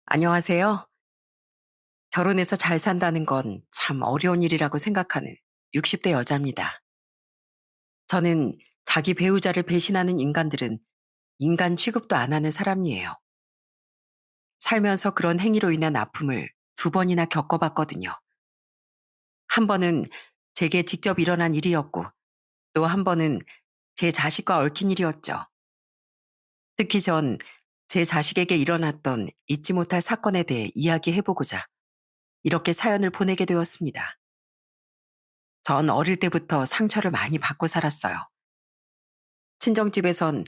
안녕하세요. 결혼해서 잘 산다는 건 참 어려운 일이라고 생각하는 60대 여자입니다. 저는 자기 배우자를 배신하는 인간들은 인간 취급도 안 하는 사람이에요. 살면서 그런 행위로 인한 아픔을 두 번이나 겪어봤거든요. 한 번은 제게 직접 일어난 일이었고 또 한 번은 제 자식과 얽힌 일이었죠. 특히 전 제 자식에게 일어났던 잊지 못할 사건에 대해 이야기해보고자 이렇게 사연을 보내게 되었습니다. 전 어릴 때부터 상처를 많이 받고 살았어요. 친정집에선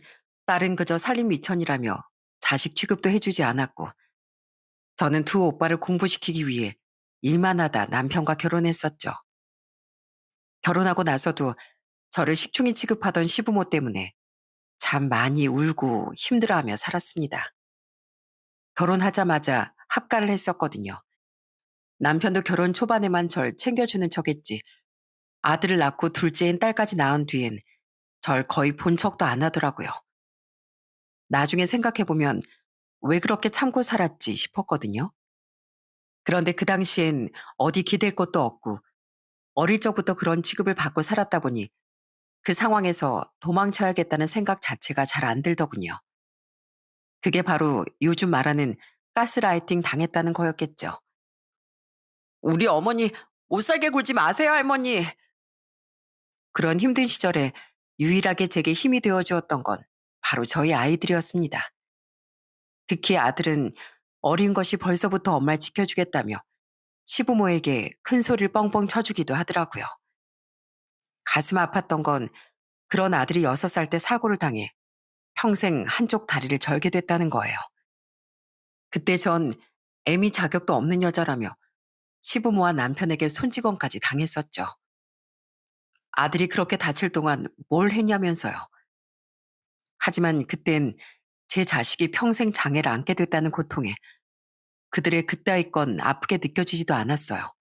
딸은 그저 살림 미천이라며 자식 취급도 해주지 않았고, 저는 두 오빠를 공부시키기 위해 일만 하다 남편과 결혼했었죠. 결혼하고 나서도 저를 식충이 취급하던 시부모 때문에 참 많이 울고 힘들어하며 살았습니다. 결혼하자마자 합가를 했었거든요. 남편도 결혼 초반에만 절 챙겨주는 척했지, 아들을 낳고 둘째인 딸까지 낳은 뒤엔 절 거의 본 척도 안 하더라고요. 나중에 생각해보면 왜 그렇게 참고 살았지 싶었거든요. 그런데 그 당시엔 어디 기댈 것도 없고 어릴 적부터 그런 취급을 받고 살았다 보니 그 상황에서 도망쳐야겠다는 생각 자체가 잘 안 들더군요. 그게 바로 요즘 말하는 가스라이팅 당했다는 거였겠죠. 우리 어머니 못 살게 굴지 마세요, 할머니. 그런 힘든 시절에 유일하게 제게 힘이 되어 주었던 건 바로 저희 아이들이었습니다. 특히 아들은 어린 것이 벌써부터 엄마를 지켜주겠다며 시부모에게 큰 소리를 뻥뻥 쳐주기도 하더라고요. 가슴 아팠던 건 그런 아들이 6살 때 사고를 당해 평생 한쪽 다리를 절게 됐다는 거예요. 그때 전 애미 자격도 없는 여자라며 시부모와 남편에게 손찌검까지 당했었죠. 아들이 그렇게 다칠 동안 뭘 했냐면서요. 하지만 그땐 제 자식이 평생 장애를 안게 됐다는 고통에 그들의 그따위 건 아프게 느껴지지도 않았어요.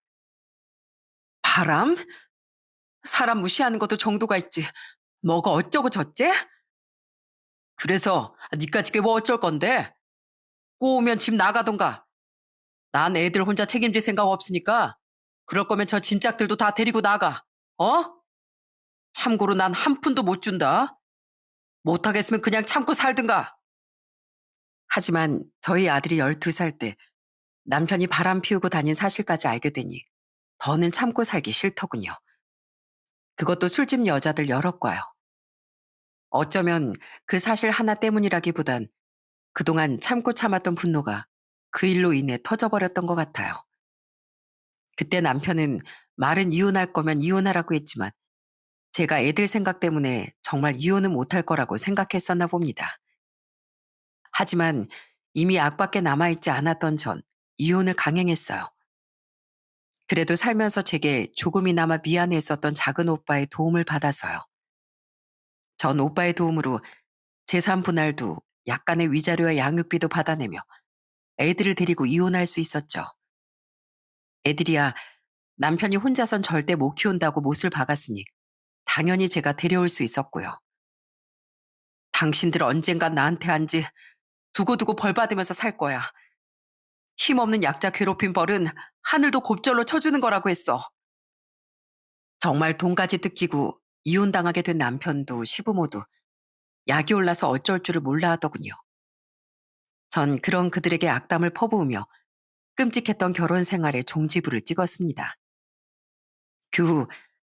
바람? 사람 무시하는 것도 정도가 있지. 뭐가 어쩌고 저째? 그래서 니까지 게 뭐 어쩔 건데? 꼬우면 집 나가던가. 난 애들 혼자 책임질 생각 없으니까 그럴 거면 저 짐짝들도 다 데리고 나가. 어? 참고로 난 한 푼도 못 준다. 못하겠으면 그냥 참고 살든가. 하지만 저희 아들이 12살 때 남편이 바람 피우고 다닌 사실까지 알게 되니 더는 참고 살기 싫더군요. 그것도 술집 여자들 여럿과요. 어쩌면 그 사실 하나 때문이라기보단 그동안 참고 참았던 분노가 그 일로 인해 터져버렸던 것 같아요. 그때 남편은 말은 이혼할 거면 이혼하라고 했지만 제가 애들 생각 때문에 정말 이혼은 못할 거라고 생각했었나 봅니다. 하지만 이미 악밖에 남아있지 않았던 전 이혼을 강행했어요. 그래도 살면서 제게 조금이나마 미안했었던 작은 오빠의 도움을 받아서요. 전 오빠의 도움으로 재산 분할도 약간의 위자료와 양육비도 받아내며 애들을 데리고 이혼할 수 있었죠. 애들이야 남편이 혼자선 절대 못 키운다고 못을 박았으니 당연히 제가 데려올 수 있었고요. 당신들 언젠간 나한테 한지 두고두고 벌 받으면서 살 거야. 힘없는 약자 괴롭힌 벌은 하늘도 곱절로 쳐주는 거라고 했어. 정말 돈까지 뜯기고 이혼당하게 된 남편도 시부모도 약이 올라서 어쩔 줄을 몰라 하더군요. 전 그런 그들에게 악담을 퍼부으며 끔찍했던 결혼 생활에 종지부를 찍었습니다. 그 후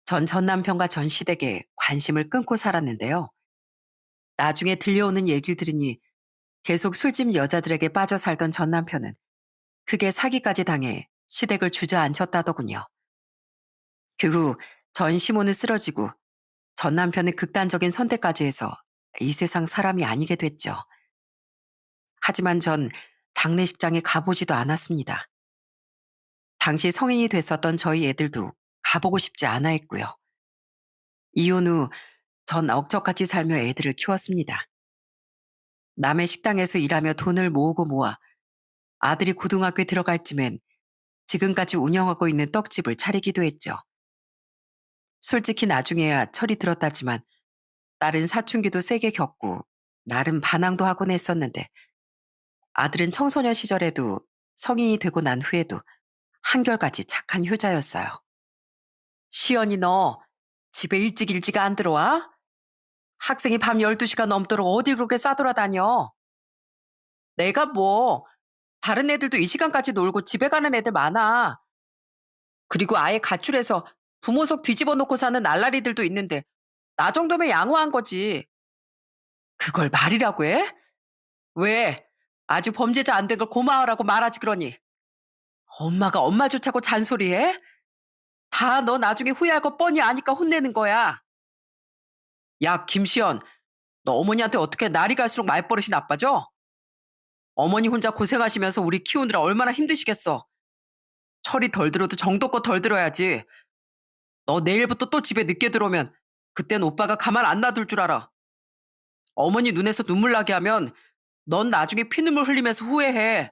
전 남편과 전 시댁에 관심을 끊고 살았는데요. 나중에 들려오는 얘기를 들으니 계속 술집 여자들에게 빠져 살던 전 남편은 크게 사기까지 당해 시댁을 주저앉혔다더군요. 그 후 전 시모는 쓰러지고 전 남편은 극단적인 선택까지 해서 이 세상 사람이 아니게 됐죠. 하지만 전 장례식장에 가보지도 않았습니다. 당시 성인이 됐었던 저희 애들도 가보고 싶지 않아 했고요. 이혼 후 전 억척같이 살며 애들을 키웠습니다. 남의 식당에서 일하며 돈을 모으고 모아 아들이 고등학교에 들어갈 쯤엔 지금까지 운영하고 있는 떡집을 차리기도 했죠. 솔직히 나중에야 철이 들었다지만 딸은 사춘기도 세게 겪고 나름 반항도 하곤 했었는데 아들은 청소년 시절에도 성인이 되고 난 후에도 한결같이 착한 효자였어요. 시연이 너 집에 일찍 일찍 안 들어와? 학생이 밤 12시가 넘도록 어딜 그렇게 싸돌아다녀? 내가 뭐 다른 애들도 이 시간까지 놀고 집에 가는 애들 많아. 그리고 아예 가출해서 부모 속 뒤집어 놓고 사는 날라리들도 있는데 나 정도면 양호한 거지. 그걸 말이라고 해? 왜? 아주 범죄자 안 된 걸 고마워라고 말하지 그러니. 엄마가 엄마 좋자고 잔소리해? 다 너 나중에 후회할 거 뻔히 아니까 혼내는 거야. 야, 김시연, 너 어머니한테 어떻게 날이 갈수록 말버릇이 나빠져? 어머니 혼자 고생하시면서 우리 키우느라 얼마나 힘드시겠어. 철이 덜 들어도 정도껏 덜 들어야지. 너 내일부터 또 집에 늦게 들어오면 그땐 오빠가 가만 안 놔둘 줄 알아. 어머니 눈에서 눈물 나게 하면 넌 나중에 피눈물 흘리면서 후회해.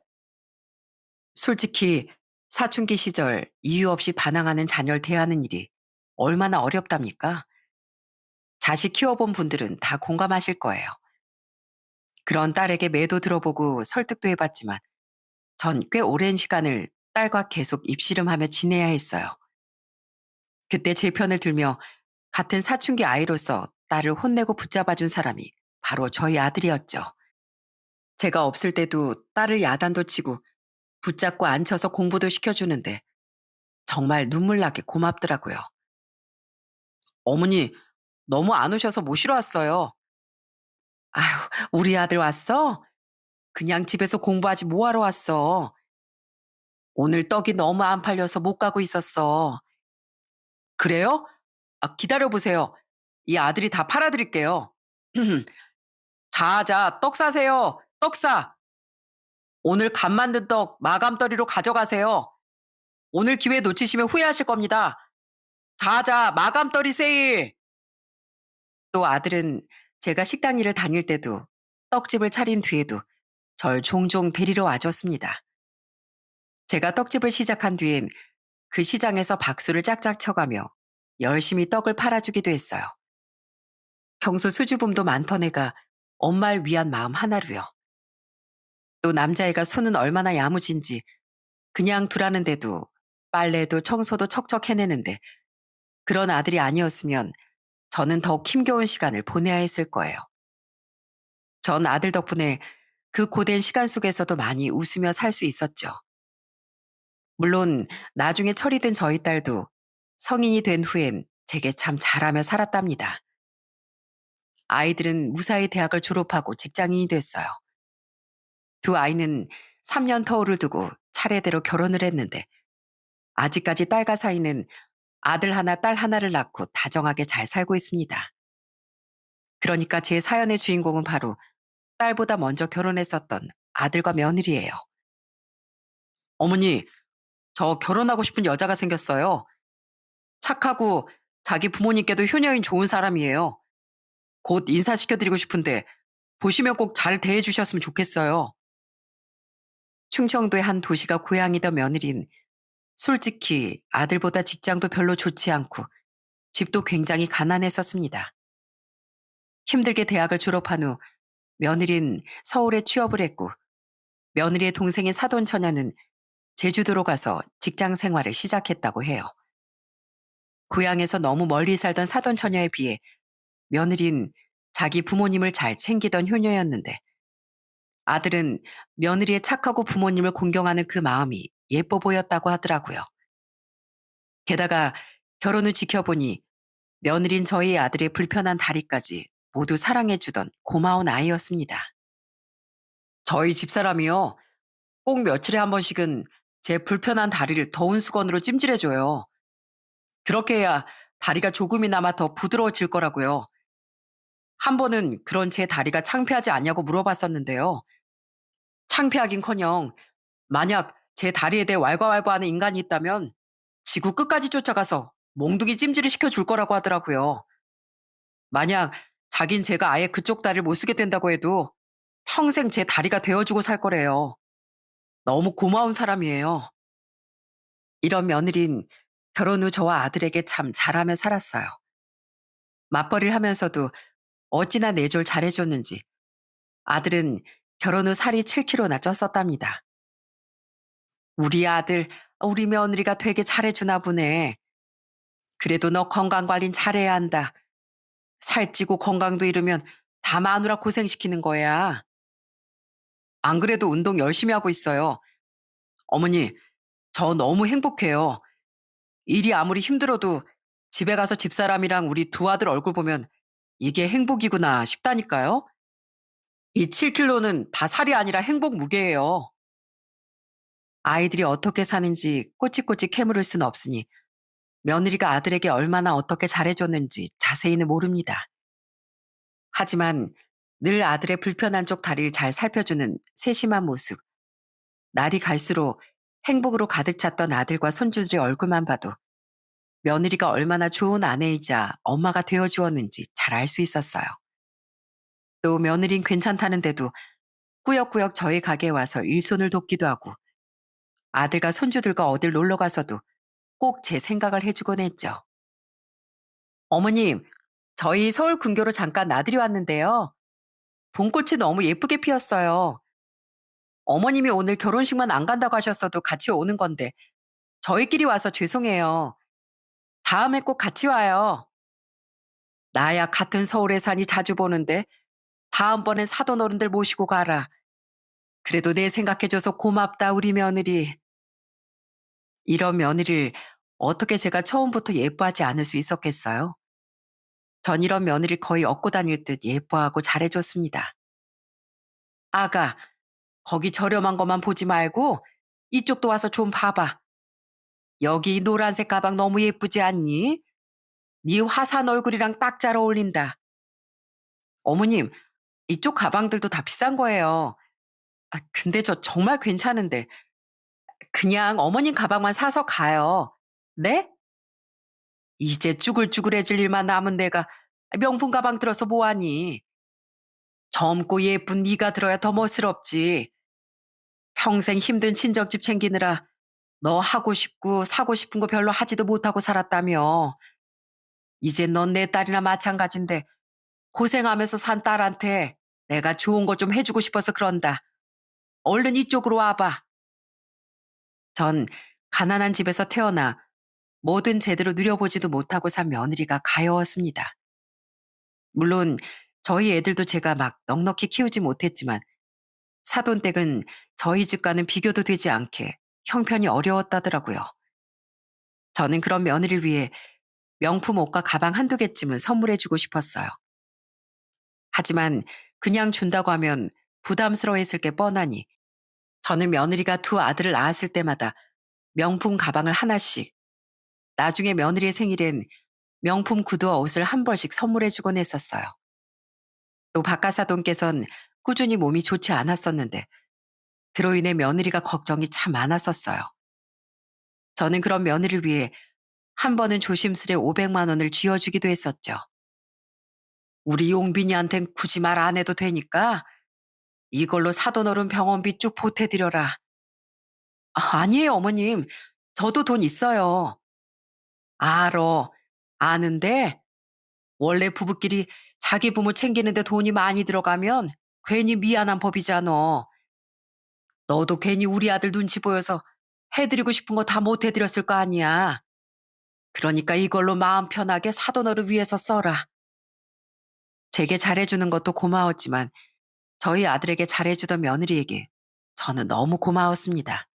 솔직히 사춘기 시절 이유 없이 반항하는 자녀를 대하는 일이 얼마나 어렵답니까? 자식 키워본 분들은 다 공감하실 거예요. 그런 딸에게 매도 들어보고 설득도 해봤지만 전 꽤 오랜 시간을 딸과 계속 입씨름하며 지내야 했어요. 그때 제 편을 들며 같은 사춘기 아이로서 딸을 혼내고 붙잡아준 사람이 바로 저희 아들이었죠. 제가 없을 때도 딸을 야단도 치고 붙잡고 앉혀서 공부도 시켜주는데 정말 눈물 나게 고맙더라고요. 어머니, 너무 안 오셔서 모시러 왔어요. 아휴, 우리 아들 왔어? 그냥 집에서 공부하지 뭐하러 왔어? 오늘 떡이 너무 안 팔려서 못 가고 있었어. 그래요? 아, 기다려보세요. 이 아들이 다 팔아드릴게요. 자자, 떡 사세요. 떡 사. 오늘 간 만든 떡 마감더리로 가져가세요. 오늘 기회 놓치시면 후회하실 겁니다. 자자, 마감더리 세일. 또 아들은 제가 식당 일을 다닐 때도 떡집을 차린 뒤에도 절 종종 데리러 와줬습니다. 제가 떡집을 시작한 뒤엔 그 시장에서 박수를 짝짝 쳐가며 열심히 떡을 팔아주기도 했어요. 평소 수줍음도 많던 애가 엄마를 위한 마음 하나로요. 또 남자애가 손은 얼마나 야무진지 그냥 두라는데도 빨래도 청소도 척척 해내는데 그런 아들이 아니었으면 저는 더욱 힘겨운 시간을 보내야 했을 거예요. 전 아들 덕분에 그 고된 시간 속에서도 많이 웃으며 살 수 있었죠. 물론 나중에 철이 든 저희 딸도 성인이 된 후엔 제게 참 잘하며 살았답니다. 아이들은 무사히 대학을 졸업하고 직장인이 됐어요. 두 아이는 3년 터울을 두고 차례대로 결혼을 했는데 아직까지 딸과 사이는 아들 하나 딸 하나를 낳고 다정하게 잘 살고 있습니다. 그러니까 제 사연의 주인공은 바로 딸보다 먼저 결혼했었던 아들과 며느리예요. 어머니, 저 결혼하고 싶은 여자가 생겼어요. 착하고 자기 부모님께도 효녀인 좋은 사람이에요. 곧 인사시켜드리고 싶은데 보시면 꼭 잘 대해주셨으면 좋겠어요. 충청도의 한 도시가 고향이던 며느린 솔직히 아들보다 직장도 별로 좋지 않고 집도 굉장히 가난했었습니다. 힘들게 대학을 졸업한 후 며느린 서울에 취업을 했고 며느리의 동생인 사돈 처녀는 제주도로 가서 직장 생활을 시작했다고 해요. 고향에서 너무 멀리 살던 사돈 처녀에 비해 며느린 자기 부모님을 잘 챙기던 효녀였는데 아들은 며느리의 착하고 부모님을 공경하는 그 마음이 예뻐 보였다고 하더라고요. 게다가 결혼 후 지켜보니 며느린 저희 아들의 불편한 다리까지 모두 사랑해주던 고마운 아이였습니다. 저희 집사람이요. 꼭 며칠에 한 번씩은 제 불편한 다리를 더운 수건으로 찜질해줘요. 그렇게 해야 다리가 조금이나마 더 부드러워질 거라고요. 한 번은 그런 제 다리가 창피하지 않냐고 물어봤었는데요. 창피하긴커녕 만약 제 다리에 대해 왈가왈부하는 인간이 있다면 지구 끝까지 쫓아가서 몽둥이 찜질을 시켜줄 거라고 하더라고요. 만약 자긴 제가 아예 그쪽 다리를 못 쓰게 된다고 해도 평생 제 다리가 되어주고 살 거래요. 너무 고마운 사람이에요. 이런 며느린 결혼 후 저와 아들에게 참 잘하며 살았어요. 맞벌이를 하면서도 어찌나 내조를 잘해줬는지 아들은 결혼 후 살이 7kg나 쪘었답니다. 우리 아들, 우리 며느리가 되게 잘해주나 보네. 그래도 너 건강 관리는 잘해야 한다. 살찌고 건강도 잃으면 다 마누라 고생시키는 거야. 안 그래도 운동 열심히 하고 있어요. 어머니, 저 너무 행복해요. 일이 아무리 힘들어도 집에 가서 집사람이랑 우리 두 아들 얼굴 보면 이게 행복이구나 싶다니까요. 이 7kg는 다 살이 아니라 행복 무게예요. 아이들이 어떻게 사는지 꼬치꼬치 캐물을 수는 없으니 며느리가 아들에게 얼마나 어떻게 잘해줬는지 자세히는 모릅니다. 하지만 늘 아들의 불편한 쪽 다리를 잘 살펴주는 세심한 모습, 날이 갈수록 행복으로 가득 찼던 아들과 손주들의 얼굴만 봐도 며느리가 얼마나 좋은 아내이자 엄마가 되어 주었는지 잘 알 수 있었어요. 또 며느린 괜찮다는데도 꾸역꾸역 저희 가게에 와서 일손을 돕기도 하고 아들과 손주들과 어딜 놀러 가서도 꼭 제 생각을 해주곤 했죠. 어머님, 저희 서울 근교로 잠깐 나들이 왔는데요. 봄꽃이 너무 예쁘게 피었어요. 어머님이 오늘 결혼식만 안 간다고 하셨어도 같이 오는 건데 저희끼리 와서 죄송해요. 다음에 꼭 같이 와요. 나야 같은 서울에 사니 자주 보는데 다음번엔 사돈 어른들 모시고 가라. 그래도 내 생각해줘서 고맙다 우리 며느리. 이런 며느리를 어떻게 제가 처음부터 예뻐하지 않을 수 있었겠어요? 전 이런 며느리를 거의 업고 다닐 듯 예뻐하고 잘해줬습니다. 아가, 거기 저렴한 것만 보지 말고 이쪽도 와서 좀 봐봐. 여기 이 노란색 가방 너무 예쁘지 않니? 네 화사한 얼굴이랑 딱 잘 어울린다. 어머님, 이쪽 가방들도 다 비싼 거예요. 아, 근데 저 정말 괜찮은데. 그냥 어머님 가방만 사서 가요. 네? 이제 쭈글쭈글해질 일만 남은 내가 명품 가방 들어서 뭐하니? 젊고 예쁜 네가 들어야 더 멋스럽지. 평생 힘든 친정집 챙기느라 너 하고 싶고 사고 싶은 거 별로 하지도 못하고 살았다며. 이제 넌 내 딸이나 마찬가지인데 고생하면서 산 딸한테 내가 좋은 거 좀 해주고 싶어서 그런다. 얼른 이쪽으로 와봐. 전 가난한 집에서 태어나 뭐든 제대로 누려보지도 못하고 산 며느리가 가여웠습니다. 물론 저희 애들도 제가 막 넉넉히 키우지 못했지만 사돈댁은 저희 집과는 비교도 되지 않게 형편이 어려웠다더라고요. 저는 그런 며느리를 위해 명품 옷과 가방 한두 개쯤은 선물해주고 싶었어요. 하지만 그냥 준다고 하면 부담스러워했을 게 뻔하니 저는 며느리가 두 아들을 낳았을 때마다 명품 가방을 하나씩, 나중에 며느리의 생일엔 명품 구두와 옷을 한 벌씩 선물해주곤 했었어요. 또 박가사돈께선 꾸준히 몸이 좋지 않았었는데 그로 인해 며느리가 걱정이 참 많았었어요. 저는 그런 며느리를 위해 한 번은 조심스레 500만 원을 쥐어주기도 했었죠. 우리 용빈이한텐 굳이 말 안 해도 되니까 이걸로 사돈어른 병원비 쭉 보태드려라. 아, 아니에요, 어머님. 저도 돈 있어요. 알어. 아는데 원래 부부끼리 자기 부모 챙기는데 돈이 많이 들어가면 괜히 미안한 법이잖아. 너도 괜히 우리 아들 눈치 보여서 해드리고 싶은 거 다 못 해드렸을 거 아니야. 그러니까 이걸로 마음 편하게 사돈어를 위해서 써라. 제게 잘해주는 것도 고마웠지만 저희 아들에게 잘해주던 며느리에게 저는 너무 고마웠습니다.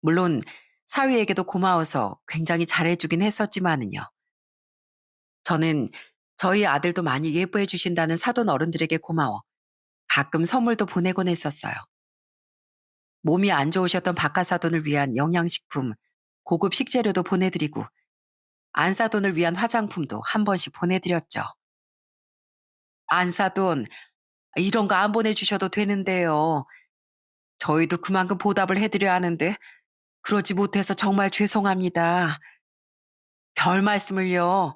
물론 사위에게도 고마워서 굉장히 잘해주긴 했었지만은요. 저는 저희 아들도 많이 예뻐해 주신다는 사돈 어른들에게 고마워 가끔 선물도 보내곤 했었어요. 몸이 안 좋으셨던 박하사돈을 위한 영양식품, 고급 식재료도 보내드리고 안사돈을 위한 화장품도 한 번씩 보내드렸죠. 안사돈, 이런 거 안 보내주셔도 되는데요. 저희도 그만큼 보답을 해드려야 하는데 그러지 못해서 정말 죄송합니다. 별 말씀을요.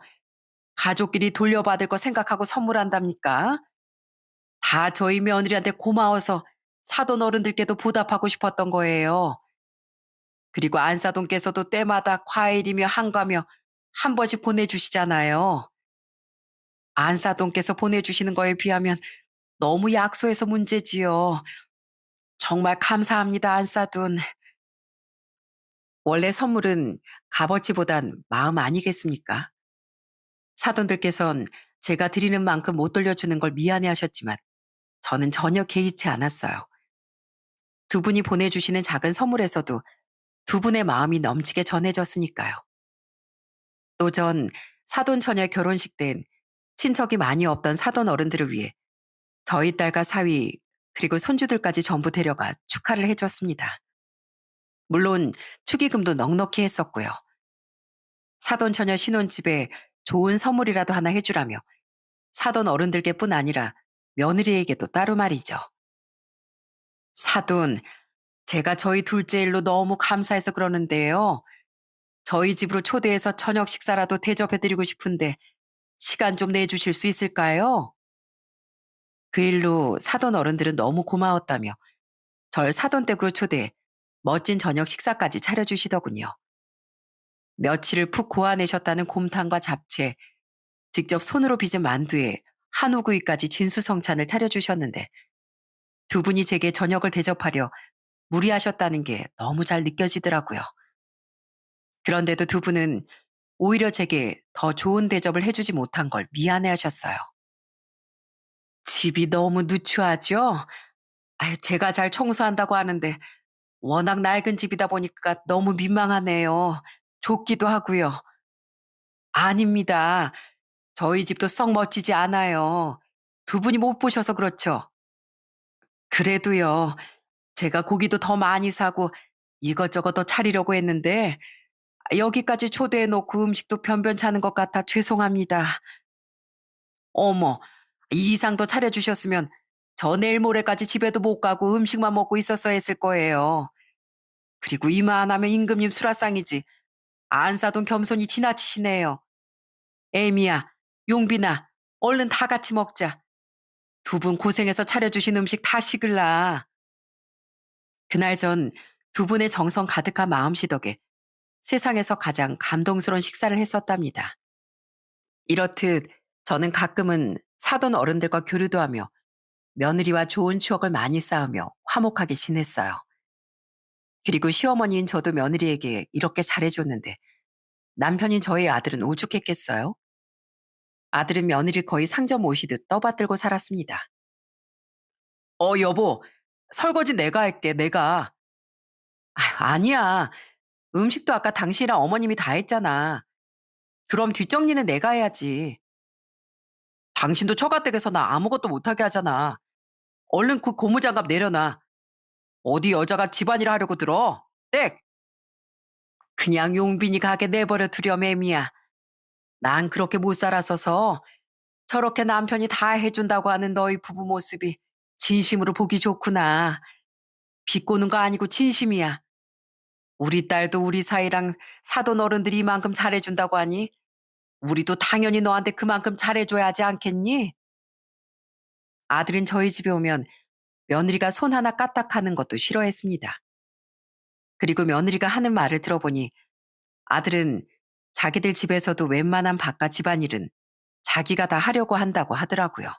가족끼리 돌려받을 거 생각하고 선물한답니까? 다 저희 며느리한테 고마워서 사돈 어른들께도 보답하고 싶었던 거예요. 그리고 안사돈께서도 때마다 과일이며 한과며 한 번씩 보내주시잖아요. 안사돈께서 보내주시는 거에 비하면 너무 약소해서 문제지요. 정말 감사합니다, 안사돈. 원래 선물은 값어치보단 마음 아니겠습니까? 사돈들께선 제가 드리는 만큼 못 돌려주는 걸 미안해 하셨지만 저는 전혀 개의치 않았어요. 두 분이 보내주시는 작은 선물에서도 두 분의 마음이 넘치게 전해졌으니까요. 또 전 사돈 처녀 결혼식 땐 친척이 많이 없던 사돈 어른들을 위해 저희 딸과 사위 그리고 손주들까지 전부 데려가 축하를 해줬습니다. 물론 축의금도 넉넉히 했었고요. 사돈 처녀 신혼집에 좋은 선물이라도 하나 해주라며 사돈 어른들께뿐 아니라 며느리에게도 따로 말이죠. 사돈, 제가 저희 둘째 일로 너무 감사해서 그러는데요. 저희 집으로 초대해서 저녁 식사라도 대접해드리고 싶은데 시간 좀 내주실 수 있을까요? 그 일로 사돈 어른들은 너무 고마웠다며 절 사돈 댁으로 초대해 멋진 저녁 식사까지 차려주시더군요. 며칠을 푹 고아내셨다는 곰탕과 잡채, 직접 손으로 빚은 만두에 한우구이까지 진수성찬을 차려주셨는데 두 분이 제게 저녁을 대접하려 무리하셨다는 게 너무 잘 느껴지더라고요. 그런데도 두 분은 오히려 제게 더 좋은 대접을 해주지 못한 걸 미안해 하셨어요. 집이 너무 누추하죠? 아유, 제가 잘 청소한다고 하는데 워낙 낡은 집이다 보니까 너무 민망하네요. 좁기도 하고요. 아닙니다. 저희 집도 썩 멋지지 않아요. 두 분이 못 보셔서 그렇죠. 그래도요. 제가 고기도 더 많이 사고 이것저것 더 차리려고 했는데 여기까지 초대해 놓고 음식도 변변찮은 것 같아 죄송합니다. 어머, 이 이상 더 차려주셨으면 저 내일 모레까지 집에도 못 가고 음식만 먹고 있었어야 했을 거예요. 그리고 이만하면 임금님 수라상이지. 안 사돈 겸손이 지나치시네요. 에미야, 용빈아, 얼른 다 같이 먹자. 두 분 고생해서 차려주신 음식 다 식을라. 그날 전 두 분의 정성 가득한 마음씨 덕에 세상에서 가장 감동스러운 식사를 했었답니다. 이렇듯 저는 가끔은 사돈 어른들과 교류도 하며 며느리와 좋은 추억을 많이 쌓으며 화목하게 지냈어요. 그리고 시어머니인 저도 며느리에게 이렇게 잘해줬는데 남편인 저희 아들은 오죽했겠어요? 아들은 며느리를 거의 상점 모시듯 떠받들고 살았습니다. 여보, 설거지 내가 할게, 내가. 아휴, 아니야. 음식도 아까 당신이랑 어머님이 다 했잖아. 그럼 뒷정리는 내가 해야지. 당신도 처가댁에서 나 아무것도 못하게 하잖아. 얼른 그 고무장갑 내려놔. 어디 여자가 집안일 하려고 들어? 땡! 그냥 용빈이 가게 내버려 두렴, 애미야. 난 그렇게 못 살아서서 저렇게 남편이 다 해준다고 하는 너희 부부 모습이 진심으로 보기 좋구나. 비꼬는 거 아니고 진심이야. 우리 딸도 우리 사이랑 사돈 어른들이 이만큼 잘해준다고 하니 우리도 당연히 너한테 그만큼 잘해줘야 하지 않겠니? 아들은 저희 집에 오면 며느리가 손 하나 까딱하는 것도 싫어했습니다. 그리고 며느리가 하는 말을 들어보니 아들은 자기들 집에서도 웬만한 바깥 집안일은 자기가 다 하려고 한다고 하더라고요.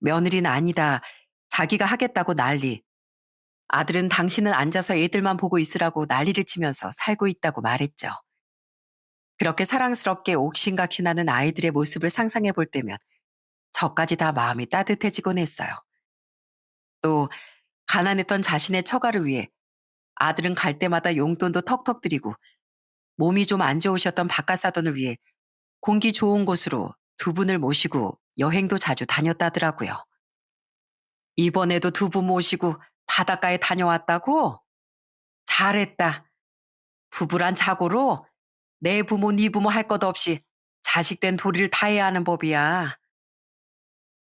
며느리는 아니다. 자기가 하겠다고 난리. 아들은 당신은 앉아서 애들만 보고 있으라고 난리를 치면서 살고 있다고 말했죠. 그렇게 사랑스럽게 옥신각신하는 아이들의 모습을 상상해 볼 때면 저까지 다 마음이 따뜻해지곤 했어요. 또 가난했던 자신의 처가를 위해 아들은 갈 때마다 용돈도 턱턱 드리고 몸이 좀 안 좋으셨던 바깥사돈을 위해 공기 좋은 곳으로 두 분을 모시고 여행도 자주 다녔다더라고요. 이번에도 두 분 모시고 바닷가에 다녀왔다고? 잘했다. 부부란 자고로 내 부모 네 부모 할 것 없이 자식된 도리를 다해야 하는 법이야.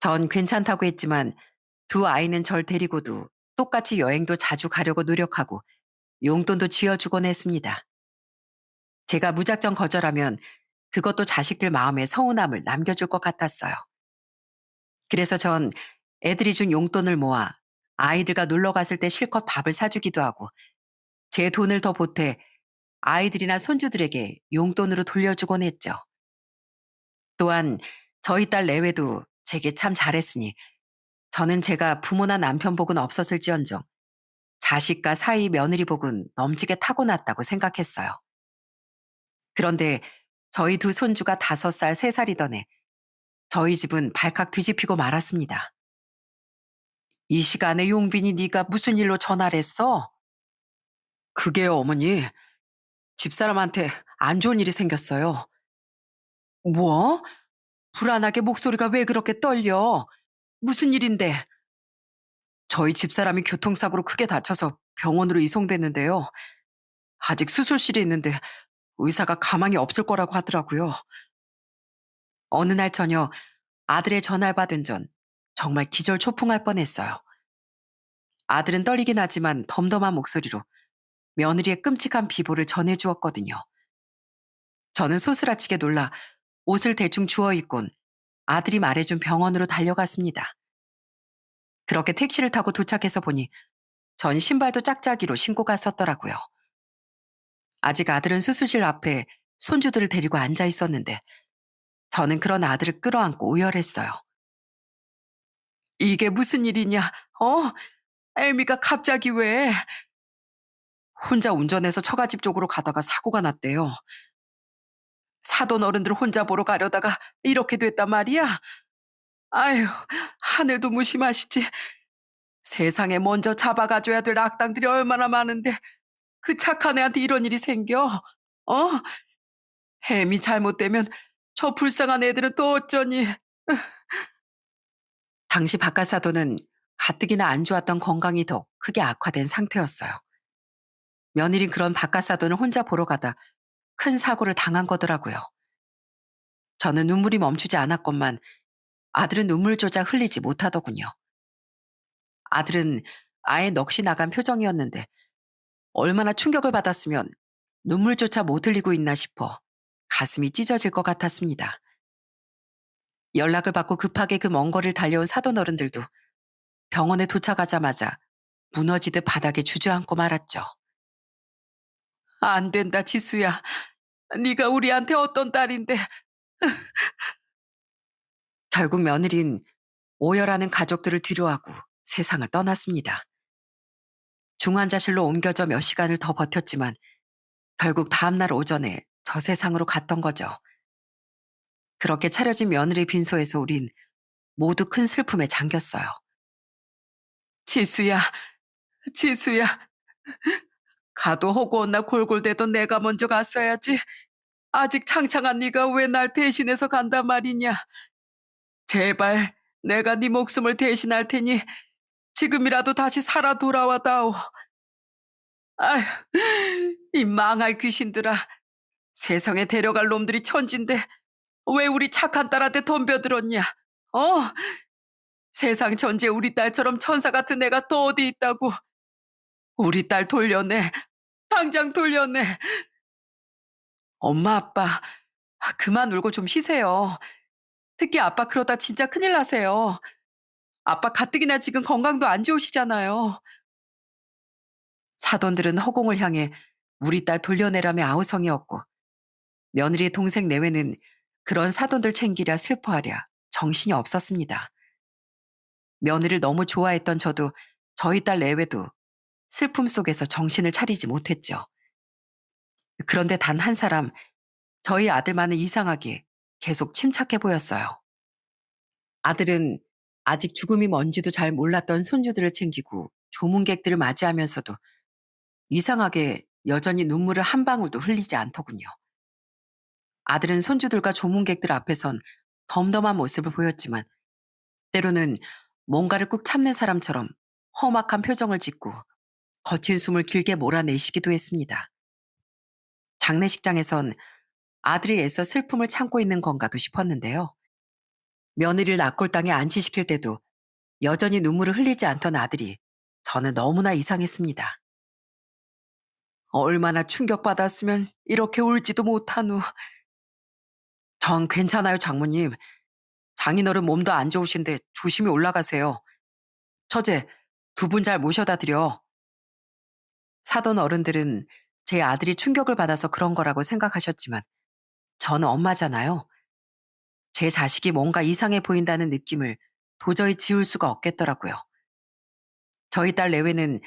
전 괜찮다고 했지만 두 아이는 절 데리고도 똑같이 여행도 자주 가려고 노력하고 용돈도 쥐어주곤 했습니다. 제가 무작정 거절하면 그것도 자식들 마음에 서운함을 남겨줄 것 같았어요. 그래서 전 애들이 준 용돈을 모아 아이들과 놀러 갔을 때 실컷 밥을 사주기도 하고 제 돈을 더 보태 아이들이나 손주들에게 용돈으로 돌려주곤 했죠. 또한 저희 딸 내외도 제게 참 잘했으니 저는 제가 부모나 남편 복은 없었을지언정 자식과 사위 며느리복은 넘치게 타고났다고 생각했어요. 그런데 저희 두 손주가 5살, 3살이던 해 저희 집은 발칵 뒤집히고 말았습니다. 이 시간에 용빈이 네가 무슨 일로 전화를 했어? 그게요, 어머니. 집사람한테 안 좋은 일이 생겼어요. 뭐? 불안하게 목소리가 왜 그렇게 떨려? 무슨 일인데? 저희 집사람이 교통사고로 크게 다쳐서 병원으로 이송됐는데요. 아직 수술실에 있는데 의사가 가망이 없을 거라고 하더라고요. 어느 날 저녁 아들의 전화를 받은 전 정말 기절초풍할 뻔했어요. 아들은 떨리긴 하지만 덤덤한 목소리로 며느리의 끔찍한 비보를 전해주었거든요. 저는 소스라치게 놀라 옷을 대충 주워 입곤 아들이 말해준 병원으로 달려갔습니다. 그렇게 택시를 타고 도착해서 보니 전 신발도 짝짝이로 신고 갔었더라고요. 아직 아들은 수술실 앞에 손주들을 데리고 앉아 있었는데 저는 그런 아들을 끌어안고 오열했어요. 이게 무슨 일이냐? 어? 애미가 갑자기 왜? 혼자 운전해서 처가집 쪽으로 가다가 사고가 났대요. 사돈 어른들 혼자 보러 가려다가 이렇게 됐단 말이야? 아휴, 하늘도 무심하시지. 세상에 먼저 잡아가줘야 될 악당들이 얼마나 많은데 그 착한 애한테 이런 일이 생겨? 어? 햄이 잘못되면 저 불쌍한 애들은 또 어쩌니? 당시 바깥사돈은 가뜩이나 안 좋았던 건강이 더 크게 악화된 상태였어요. 며느린 그런 바깥사돈을 혼자 보러 가다 큰 사고를 당한 거더라고요. 저는 눈물이 멈추지 않았건만 아들은 눈물 조차 흘리지 못하더군요. 아들은 아예 넋이 나간 표정이었는데 얼마나 충격을 받았으면 눈물조차 못 흘리고 있나 싶어 가슴이 찢어질 것 같았습니다. 연락을 받고 급하게 그 먼 거리를 달려온 사돈 어른들도 병원에 도착하자마자 무너지듯 바닥에 주저앉고 말았죠. 안 된다, 지수야. 네가 우리한테 어떤 딸인데. 결국 며느린 오열하는 가족들을 뒤로하고 세상을 떠났습니다. 중환자실로 옮겨져 몇 시간을 더 버텼지만 결국 다음날 오전에 저 세상으로 갔던 거죠. 그렇게 차려진 며느리 빈소에서 우린 모두 큰 슬픔에 잠겼어요. 지수야, 지수야. 가도 허구한 날 골골대던 내가 먼저 갔어야지. 아직 창창한 네가 왜 날 대신해서 간단 말이냐. 제발 내가 네 목숨을 대신할 테니 지금이라도 다시 살아 돌아와 다오. 아휴, 이 망할 귀신들아. 세상에 데려갈 놈들이 천진데 왜 우리 착한 딸한테 덤벼들었냐? 어? 세상 전체에 우리 딸처럼 천사 같은 애가 또 어디 있다고. 우리 딸 돌려내. 당장 돌려내. 엄마 아빠 그만 울고 좀 쉬세요. 특히 아빠 그러다 진짜 큰일 나세요. 아빠 가뜩이나 지금 건강도 안 좋으시잖아요. 사돈들은 허공을 향해 우리 딸 돌려내라며 아우성이었고 며느리의 동생 내외는 그런 사돈들 챙기랴 슬퍼하랴 정신이 없었습니다. 며느리를 너무 좋아했던 저도 저희 딸 내외도 슬픔 속에서 정신을 차리지 못했죠. 그런데 단 한 사람, 저희 아들만은 이상하게 계속 침착해 보였어요. 아들은 아직 죽음이 뭔지도 잘 몰랐던 손주들을 챙기고 조문객들을 맞이하면서도 이상하게 여전히 눈물을 한 방울도 흘리지 않더군요. 아들은 손주들과 조문객들 앞에선 덤덤한 모습을 보였지만 때로는 뭔가를 꾹 참는 사람처럼 험악한 표정을 짓고 거친 숨을 길게 몰아내시기도 했습니다. 장례식장에선 아들이 애써 슬픔을 참고 있는 건가도 싶었는데요. 며느리를 낙골당에 안치시킬 때도 여전히 눈물을 흘리지 않던 아들이 저는 너무나 이상했습니다. 얼마나 충격받았으면 이렇게 울지도 못한 후. 전 괜찮아요, 장모님. 장인어른 몸도 안 좋으신데 조심히 올라가세요. 처제, 두 분 잘 모셔다 드려. 사돈 어른들은 제 아들이 충격을 받아서 그런 거라고 생각하셨지만 저는 엄마잖아요. 제 자식이 뭔가 이상해 보인다는 느낌을 도저히 지울 수가 없겠더라고요. 저희 딸 내외는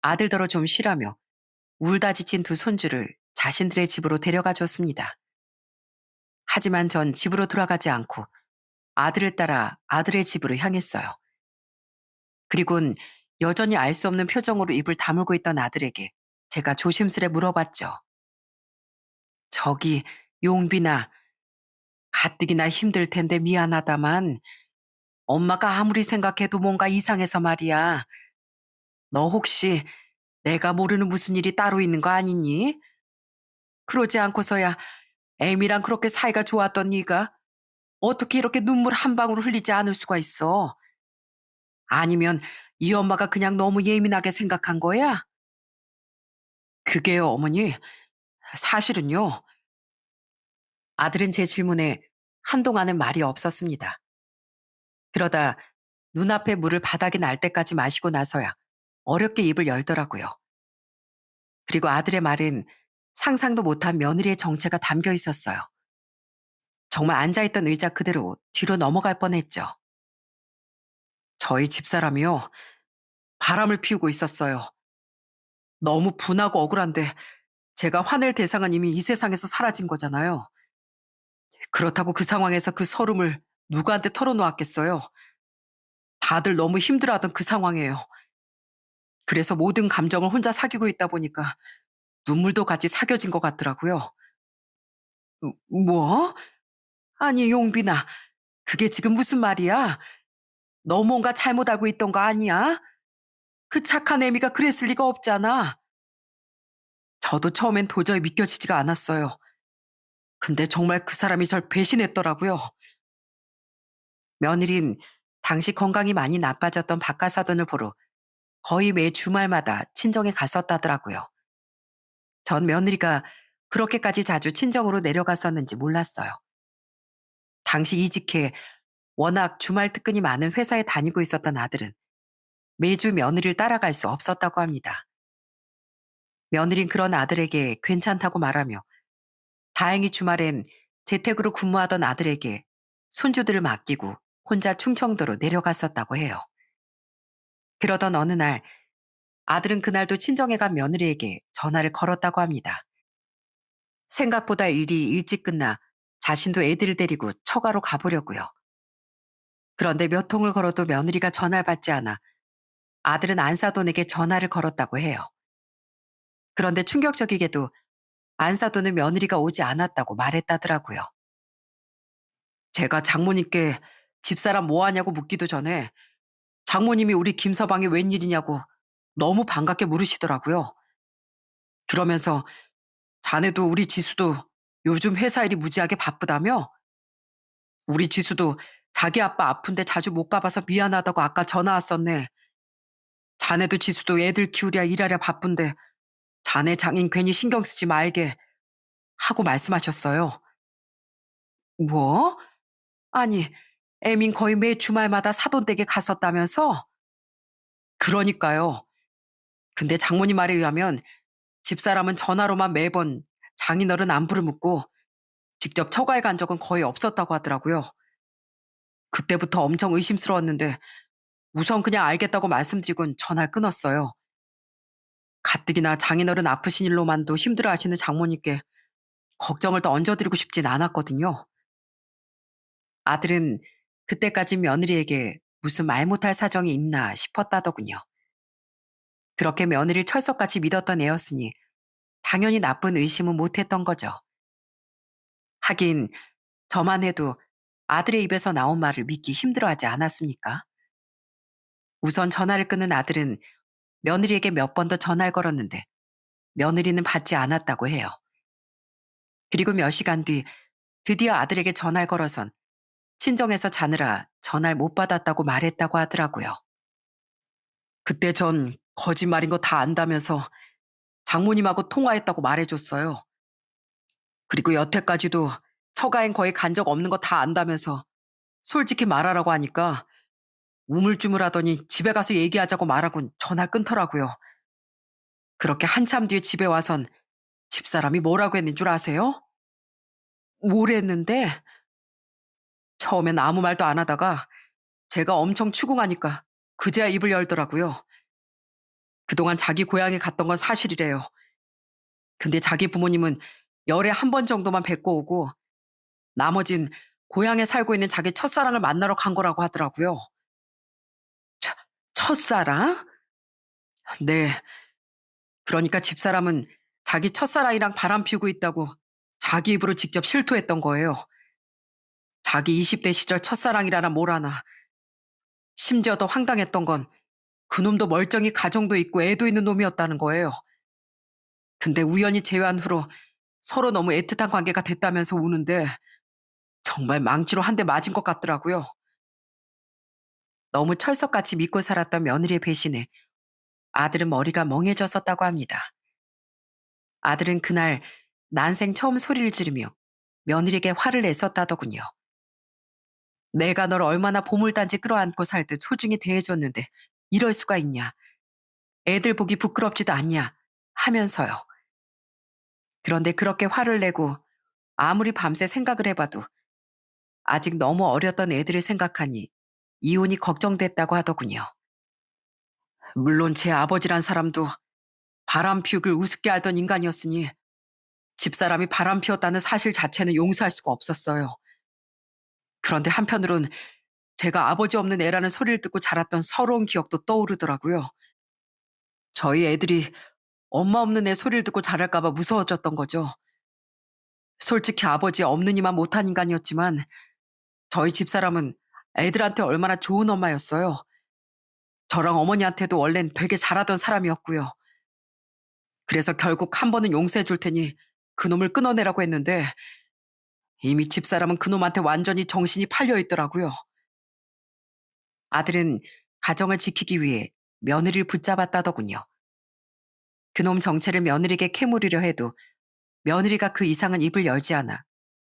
아들더러 좀 쉬라며 울다 지친 두 손주를 자신들의 집으로 데려가 줬습니다. 하지만 전 집으로 돌아가지 않고 아들을 따라 아들의 집으로 향했어요. 그리곤 여전히 알 수 없는 표정으로 입을 다물고 있던 아들에게 제가 조심스레 물어봤죠. 저기, 용빈아, 가뜩이나 힘들 텐데 미안하다만 엄마가 아무리 생각해도 뭔가 이상해서 말이야. 너 혹시 내가 모르는 무슨 일이 따로 있는 거 아니니? 그러지 않고서야 애미랑 그렇게 사이가 좋았던 네가 어떻게 이렇게 눈물 한 방울 흘리지 않을 수가 있어? 아니면 이 엄마가 그냥 너무 예민하게 생각한 거야? 그게요, 어머니. 사실은요. 아들은 제 질문에 한동안은 말이 없었습니다. 그러다 눈앞에 물을 바닥에 날 때까지 마시고 나서야 어렵게 입을 열더라고요. 그리고 아들의 말은 상상도 못한 며느리의 정체가 담겨 있었어요. 정말 앉아있던 의자 그대로 뒤로 넘어갈 뻔했죠. 저희 집사람이요. 바람을 피우고 있었어요. 너무 분하고 억울한데 제가 화낼 대상은 이미 이 세상에서 사라진 거잖아요. 그렇다고 그 상황에서 그 서름을 누구한테 털어놓았겠어요. 다들 너무 힘들어하던 그 상황이에요. 그래서 모든 감정을 혼자 사귀고 있다 보니까 눈물도 같이 사겨진 것 같더라고요. 뭐? 아니, 용빈아, 그게 지금 무슨 말이야? 너 뭔가 잘못 알고 있던 거 아니야? 그 착한 애미가 그랬을 리가 없잖아. 저도 처음엔 도저히 믿겨지지가 않았어요. 근데 정말 그 사람이 절 배신했더라고요. 며느린 당시 건강이 많이 나빠졌던 박가사돈을 보러 거의 매 주말마다 친정에 갔었다더라고요. 전 며느리가 그렇게까지 자주 친정으로 내려갔었는지 몰랐어요. 당시 이직해 워낙 주말 특근이 많은 회사에 다니고 있었던 아들은 매주 며느리를 따라갈 수 없었다고 합니다. 며느린 그런 아들에게 괜찮다고 말하며 다행히 주말엔 재택으로 근무하던 아들에게 손주들을 맡기고 혼자 충청도로 내려갔었다고 해요. 그러던 어느 날 아들은 그날도 친정에 간 며느리에게 전화를 걸었다고 합니다. 생각보다 일이 일찍 끝나 자신도 애들을 데리고 처가로 가보려고요. 그런데 몇 통을 걸어도 며느리가 전화를 받지 않아 아들은 안사돈에게 전화를 걸었다고 해요. 그런데 충격적이게도 안사돈은 며느리가 오지 않았다고 말했다더라고요. 제가 장모님께 집사람 뭐 하냐고 묻기도 전에 장모님이 우리 김서방이 웬일이냐고 너무 반갑게 물으시더라고요. 그러면서 자네도 우리 지수도 요즘 회사 일이 무지하게 바쁘다며? 우리 지수도 자기 아빠 아픈데 자주 못 가봐서 미안하다고 아까 전화 왔었네. 자네도 지수도 애들 키우랴 일하랴 바쁜데 자네 장인 괜히 신경 쓰지 말게 하고 말씀하셨어요. 뭐? 아니, 애민 거의 매 주말마다 사돈댁에 갔었다면서? 그러니까요. 근데 장모님 말에 의하면 집사람은 전화로만 매번 장인어른 안부를 묻고 직접 처가에 간 적은 거의 없었다고 하더라고요. 그때부터 엄청 의심스러웠는데 우선 그냥 알겠다고 말씀드리곤 전화를 끊었어요. 가뜩이나 장인어른 아프신 일로만도 힘들어하시는 장모님께 걱정을 더 얹어드리고 싶진 않았거든요. 아들은 그때까지 며느리에게 무슨 말 못할 사정이 있나 싶었다더군요. 그렇게 며느리를 철석같이 믿었던 애였으니 당연히 나쁜 의심은 못했던 거죠. 하긴 저만 해도 아들의 입에서 나온 말을 믿기 힘들어하지 않았습니까? 우선 전화를 끊은 아들은 며느리에게 몇 번 더 전화를 걸었는데 며느리는 받지 않았다고 해요. 그리고 몇 시간 뒤 드디어 아들에게 전화를 걸어선 친정에서 자느라 전화를 못 받았다고 말했다고 하더라고요. 그때 전 거짓말인 거 다 안다면서 장모님하고 통화했다고 말해줬어요. 그리고 여태까지도 처가엔 거의 간 적 없는 거 다 안다면서 솔직히 말하라고 하니까 우물쭈물하더니 집에 가서 얘기하자고 말하곤 전화 끊더라고요. 그렇게 한참 뒤에 집에 와선 집사람이 뭐라고 했는 줄 아세요? 뭘 했는데 처음엔 아무 말도 안 하다가 제가 엄청 추궁하니까 그제야 입을 열더라고요. 그동안 자기 고향에 갔던 건 사실이래요. 근데 자기 부모님은 열에 한 번 정도만 뵙고 오고 나머진 고향에 살고 있는 자기 첫사랑을 만나러 간 거라고 하더라고요. 첫 첫사랑? 네. 그러니까 집사람은 자기 첫사랑이랑 바람 피우고 있다고 자기 입으로 직접 실토했던 거예요. 자기 20대 시절 첫사랑이라나 뭐라나. 심지어 더 황당했던 건 그놈도 멀쩡히 가정도 있고 애도 있는 놈이었다는 거예요. 근데 우연히 재회한 후로 서로 너무 애틋한 관계가 됐다면서 우는데 정말 망치로 한 대 맞은 것 같더라고요. 너무 철석같이 믿고 살았던 며느리의 배신에 아들은 머리가 멍해졌었다고 합니다. 아들은 그날 난생 처음 소리를 지르며 며느리에게 화를 냈었다더군요. 내가 널 얼마나 보물단지 끌어안고 살듯 소중히 대해줬는데 이럴 수가 있냐. 애들 보기 부끄럽지도 않냐 하면서요. 그런데 그렇게 화를 내고 아무리 밤새 생각을 해봐도 아직 너무 어렸던 애들을 생각하니 이혼이 걱정됐다고 하더군요. 물론 제 아버지란 사람도 바람 피우길 우습게 알던 인간이었으니 집사람이 바람 피웠다는 사실 자체는 용서할 수가 없었어요. 그런데 한편으론 제가 아버지 없는 애라는 소리를 듣고 자랐던 서러운 기억도 떠오르더라고요. 저희 애들이 엄마 없는 애 소리를 듣고 자랄까봐 무서워졌던 거죠. 솔직히 아버지 없느니만 못한 인간이었지만 저희 집사람은 애들한테 얼마나 좋은 엄마였어요. 저랑 어머니한테도 원래는 되게 잘하던 사람이었고요. 그래서 결국 한 번은 용서해 줄 테니 그놈을 끊어내라고 했는데 이미 집사람은 그놈한테 완전히 정신이 팔려 있더라고요. 아들은 가정을 지키기 위해 며느리를 붙잡았다더군요. 그놈 정체를 며느리에게 캐물으려 해도 며느리가 그 이상은 입을 열지 않아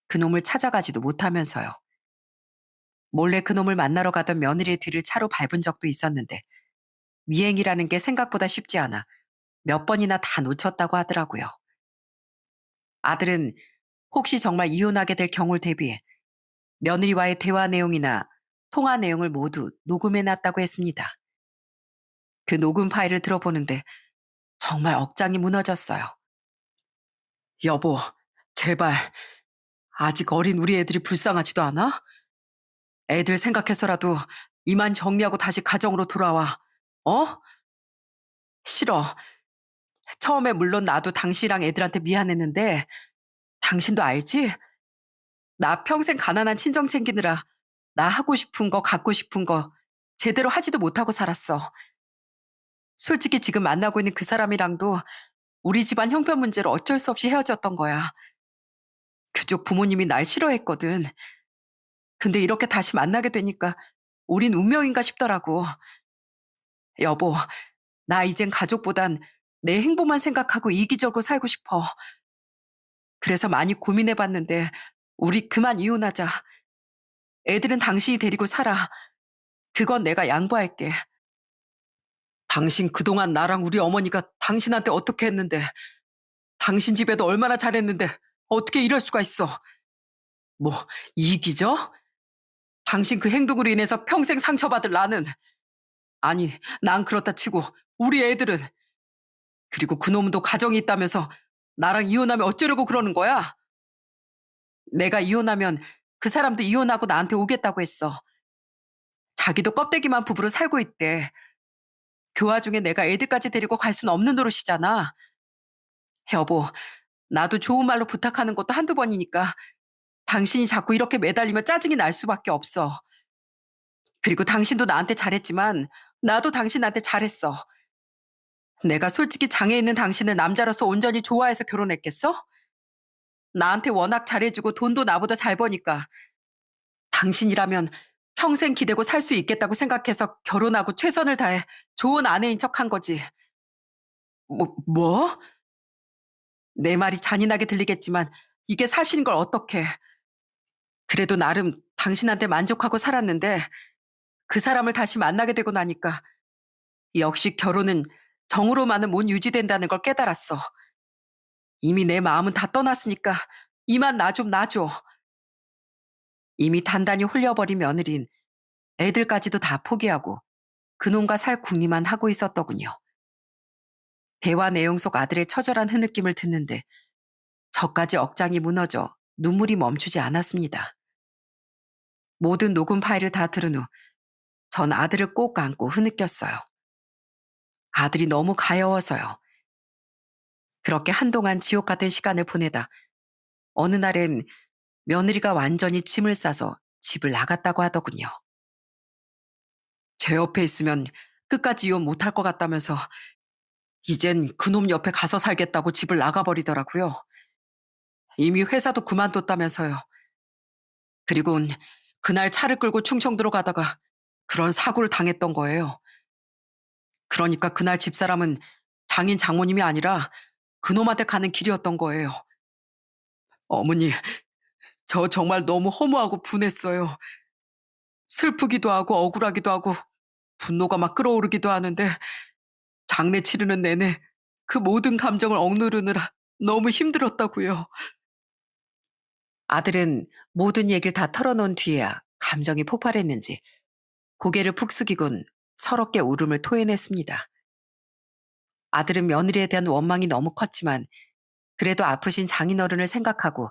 그놈을 찾아가지도 못하면서요. 몰래 그놈을 만나러 가던 며느리의 뒤를 차로 밟은 적도 있었는데 미행이라는 게 생각보다 쉽지 않아 몇 번이나 다 놓쳤다고 하더라고요. 아들은 혹시 정말 이혼하게 될 경우를 대비해 며느리와의 대화 내용이나 통화 내용을 모두 녹음해놨다고 했습니다. 그 녹음 파일을 들어보는데 정말 억장이 무너졌어요. 여보, 제발 아직 어린 우리 애들이 불쌍하지도 않아? 애들 생각해서라도 이만 정리하고 다시 가정으로 돌아와. 어? 싫어. 처음에 물론 나도 당신이랑 애들한테 미안했는데 당신도 알지? 나 평생 가난한 친정 챙기느라 나 하고 싶은 거 갖고 싶은 거 제대로 하지도 못하고 살았어. 솔직히 지금 만나고 있는 그 사람이랑도 우리 집안 형편 문제로 어쩔 수 없이 헤어졌던 거야. 그쪽 부모님이 날 싫어했거든. 근데 이렇게 다시 만나게 되니까 우린 운명인가 싶더라고. 여보, 나 이젠 가족보단 내 행복만 생각하고 이기적으로 살고 싶어. 그래서 많이 고민해봤는데 우리 그만 이혼하자. 애들은 당신이 데리고 살아. 그건 내가 양보할게. 당신 그동안 나랑 우리 어머니가 당신한테 어떻게 했는데 당신 집에도 얼마나 잘했는데 어떻게 이럴 수가 있어. 뭐 이기적? 당신 그 행동으로 인해서 평생 상처받을 나는 아니 난 그렇다 치고 우리 애들은 그리고 그놈도 가정이 있다면서 나랑 이혼하면 어쩌려고 그러는 거야? 내가 이혼하면 그 사람도 이혼하고 나한테 오겠다고 했어. 자기도 껍데기만 부부로 살고 있대. 그 와중에 내가 애들까지 데리고 갈 수는 없는 노릇이잖아. 여보, 나도 좋은 말로 부탁하는 것도 한두 번이니까 당신이 자꾸 이렇게 매달리면 짜증이 날 수밖에 없어. 그리고 당신도 나한테 잘했지만 나도 당신한테 잘했어. 내가 솔직히 장애 있는 당신을 남자로서 온전히 좋아해서 결혼했겠어? 나한테 워낙 잘해주고 돈도 나보다 잘 버니까 당신이라면 평생 기대고 살 수 있겠다고 생각해서 결혼하고 최선을 다해 좋은 아내인 척한 거지. 뭐? 내 말이 잔인하게 들리겠지만 이게 사실인 걸 어떡해. 그래도 나름 당신한테 만족하고 살았는데 그 사람을 다시 만나게 되고 나니까 역시 결혼은 정으로만은 못 유지된다는 걸 깨달았어. 이미 내 마음은 다 떠났으니까 이만 나 좀 놔줘. 이미 단단히 홀려버린 며느린 애들까지도 다 포기하고 그놈과 살 궁리만 하고 있었더군요. 대화 내용 속 아들의 처절한 흐느낌을 듣는데 저까지 억장이 무너져 눈물이 멈추지 않았습니다. 모든 녹음 파일을 다 들은 후 전 아들을 꼭 안고 흐느꼈어요. 아들이 너무 가여워서요. 그렇게 한동안 지옥 같은 시간을 보내다 어느 날엔 며느리가 완전히 짐을 싸서 집을 나갔다고 하더군요. 제 옆에 있으면 끝까지 이혼 못할 것 같다면서 이젠 그놈 옆에 가서 살겠다고 집을 나가버리더라고요. 이미 회사도 그만뒀다면서요. 그리곤 그날 차를 끌고 충청도로 가다가 그런 사고를 당했던 거예요. 그러니까 그날 집사람은 장인 장모님이 아니라 그놈한테 가는 길이었던 거예요. 어머니, 저 정말 너무 허무하고 분했어요. 슬프기도 하고 억울하기도 하고 분노가 막 끓어오르기도 하는데 장례 치르는 내내 그 모든 감정을 억누르느라 너무 힘들었다고요. 아들은 모든 얘기를 다 털어놓은 뒤에야 감정이 폭발했는지 고개를 푹 숙이곤 서럽게 울음을 토해냈습니다. 아들은 며느리에 대한 원망이 너무 컸지만 그래도 아프신 장인어른을 생각하고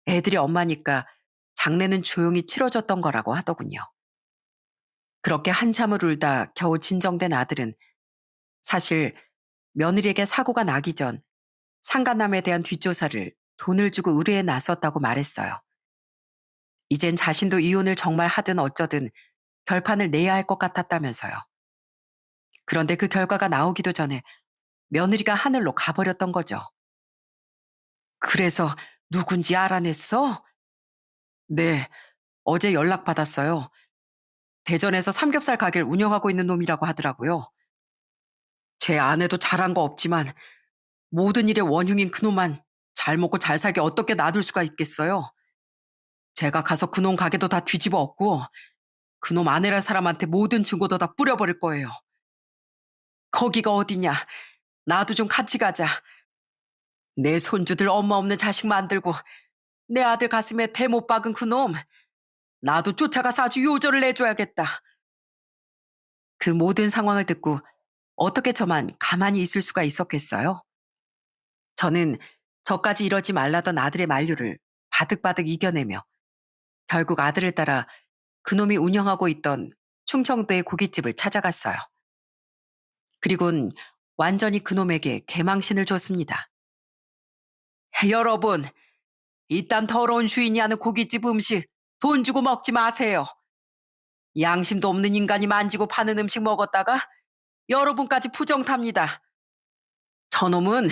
애들이 엄마니까 장례는 조용히 치러졌던 거라고 하더군요. 그렇게 한참을 울다 겨우 진정된 아들은 사실 며느리에게 사고가 나기 전 상간남에 대한 뒷조사를 돈을 주고 의뢰에 나섰다고 말했어요. 이젠 자신도 이혼을 정말 하든 어쩌든 결판을 내야 할 것 같았다면서요. 그런데 그 결과가 나오기도 전에 며느리가 하늘로 가버렸던 거죠. 그래서 누군지 알아냈어? 네, 어제 연락받았어요. 대전에서 삼겹살 가게를 운영하고 있는 놈이라고 하더라고요. 제 아내도 잘한 거 없지만 모든 일의 원흉인 그놈만 잘 먹고 잘 살게 어떻게 놔둘 수가 있겠어요. 제가 가서 그놈 가게도 다 뒤집어 엎고 그놈 아내란 사람한테 모든 증거도 다 뿌려버릴 거예요. 거기가 어디냐. 나도 좀 같이 가자. 내 손주들 엄마 없는 자식 만들고 내 아들 가슴에 대 못 박은 그놈. 나도 쫓아가서 아주 요절을 내줘야겠다. 그 모든 상황을 듣고 어떻게 저만 가만히 있을 수가 있었겠어요? 저는 저까지 이러지 말라던 아들의 만류를 바득바득 이겨내며 결국 아들을 따라 그놈이 운영하고 있던 충청도의 고깃집을 찾아갔어요. 그리곤 완전히 그놈에게 개망신을 줬습니다. 여러분, 이딴 더러운 주인이 하는 고깃집 음식 돈 주고 먹지 마세요. 양심도 없는 인간이 만지고 파는 음식 먹었다가 여러분까지 부정탑니다. 저놈은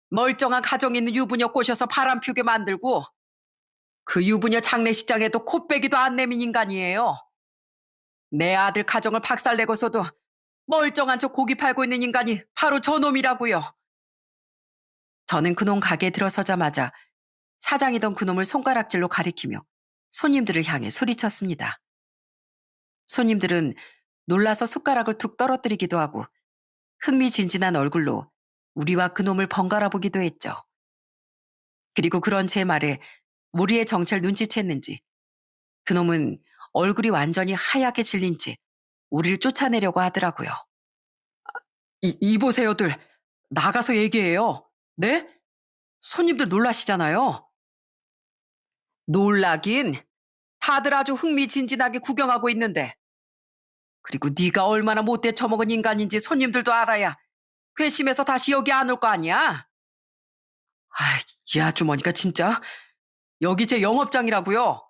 멀쩡한 가정 있는 유부녀 꼬셔서 바람 피우게 만들고 그 유부녀 장례식장에도 코빼기도 안 내민 인간이에요. 내 아들 가정을 박살내고서도 멀쩡한 저 고기 팔고 있는 인간이 바로 저놈이라고요. 저는 그놈 가게에 들어서자마자 사장이던 그놈을 손가락질로 가리키며 손님들을 향해 소리쳤습니다. 손님들은 놀라서 숟가락을 툭 떨어뜨리기도 하고 흥미진진한 얼굴로 우리와 그놈을 번갈아 보기도 했죠. 그리고 그런 제 말에 우리의 정체를 눈치챘는지 그놈은 얼굴이 완전히 하얗게 질린 채 우리를 쫓아내려고 하더라고요. 이보세요들, 나가서 얘기해요. 네? 손님들 놀라시잖아요. 놀라긴 다들 아주 흥미진진하게 구경하고 있는데. 그리고 네가 얼마나 못돼 처먹은 인간인지 손님들도 알아야 괘씸해서 다시 여기 안 올 거 아니야? 아이, 이 아주머니가 진짜 여기 제 영업장이라고요.